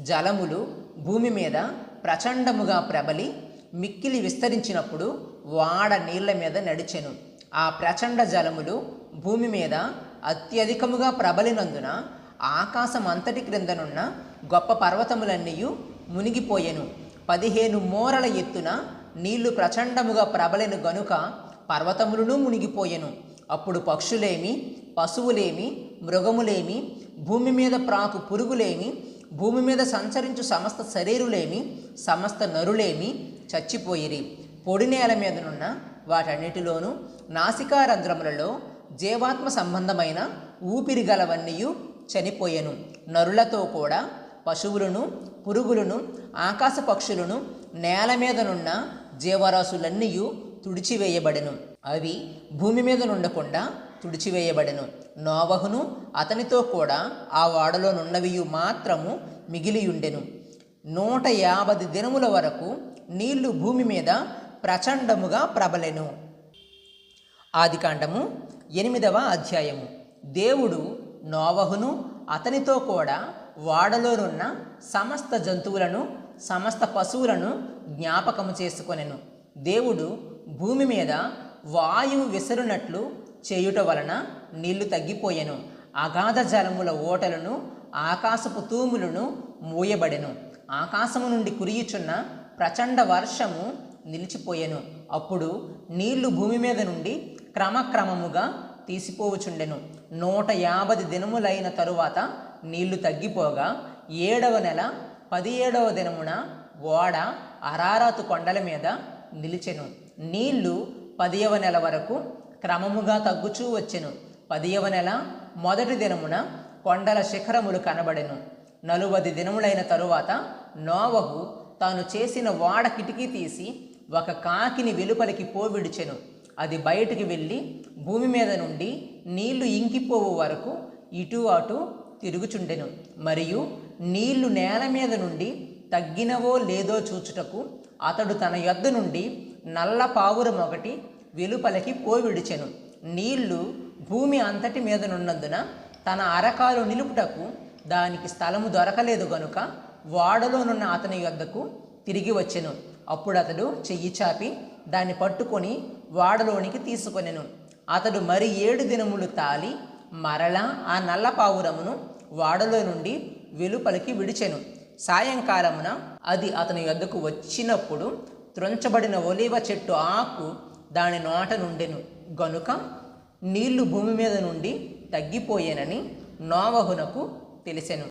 జలములు భూమి మీద ప్రచండముగా ప్రబలి మిక్కిలి విస్తరించినప్పుడు వాడ నీళ్ల మీద నడిచెను. ఆ ప్రచండ జలములు భూమి మీద అత్యధికముగా ప్రబలినందున ఆకాశం అంతటి క్రిందనున్న గొప్ప పర్వతములన్నీ మునిగిపోయెను. 15 మూరల ఎత్తున నీళ్లు ప్రచండముగా ప్రబలెను గనుక పర్వతములను మునిగిపోయెను. అప్పుడు పక్షులేమి, పశువులేమి, మృగములేమి, భూమి మీద ప్రాకు పురుగులేమి, భూమి మీద సంచరించు సమస్త శరీరులేమి, సమస్త నరులేమి చచ్చిపోయిరి. పొడి నేల మీదనున్న వాటన్నిటిలోనూ నాసికారంధ్రములలో జీవాత్మ సంబంధమైన ఊపిరి గలవన్నీ చనిపోయెను. నరులతో కూడా పశువులను, పురుగులను, ఆకాశ పక్షులను, నేల మీదనున్న జీవరాశులన్నీ తుడిచివేయబడెను. అవి భూమి మీద నుండకుండా తుడిచివేయబడెను. నోవహును అతనితో కూడా ఆ ఓడలోనున్నవి మాత్రము మిగిలియుండెను. 150 దినముల వరకు నీళ్లు భూమి మీద ప్రచండముగా ప్రబలెను. ఆదికాండము 8వ అధ్యాయము. దేవుడు నోవహును అతనితో కూడా ఓడలోనున్న సమస్త జంతువులను, సమస్త పశువులను జ్ఞాపకము చేసుకొనెను. దేవుడు భూమి మీద వాయువు విసరునట్లు చేయుట వలన నీళ్లు తగ్గిపోయెను. అగాధ జలముల ఓటలను, ఆకాశపు తూములను మూయబడెను. ఆకాశము నుండి కురియుచున్న ప్రచండ వర్షము నిలిచిపోయెను. అప్పుడు నీళ్లు భూమి మీద నుండి క్రమక్రమముగా తీసిపోవుచుండెను. 150 దినములైన తరువాత నీళ్లు తగ్గిపోగా 7వ నెల 17వ దినమున ఓడ అరారాతు కొండల మీద నిలిచెను. నీళ్లు 10వ నెల వరకు క్రమముగా తగ్గుచూ వచ్చెను. 10వ నెల మొదటి దినమున కొండల శిఖరములు కనబడెను. 40 దినములైన తరువాత నోవహు తాను చేసిన ఓడ కిటికీ తీసి ఒక కాకిని వెలుపలికి పోవిడిచెను. అది బయటికి వెళ్ళి భూమి మీద నుండి నీళ్లు ఇంకిపోవు వరకు ఇటు అటు తిరుగుచుండెను. మరియు నీళ్లు నేల మీద నుండి తగ్గినవో లేదో చూచుటకు అతడు తన యొద్ద నుండి నల్ల పావురం ఒకటి వెలుపలికి పోవిడిచెను. నీళ్లు భూమి అంతటి మీదనున్నందున తన అరకాలు నిలుపుటకు దానికి స్థలము దొరకలేదు గనుక ఓడలోనున్న అతని యొద్దకు తిరిగి వచ్చెను. అప్పుడు అతడు చెయ్యి చాపి దాన్ని పట్టుకొని ఓడలోనికి తీసుకొనెను. అతడు మరి 7 దినములు తాలి మరలా ఆ నల్ల పావురమును ఓడలో నుండి వెలుపలికి విడిచెను. సాయంకాలమున అది అతని యొద్దకు వచ్చినప్పుడు త్రుంచబడిన ఒలీవ చెట్టు ఆకు దాని నోట నుండెను గనుక నీళ్లు భూమి మీద నుండి తగ్గిపోయేనని నోవహునకు తెలిసెను.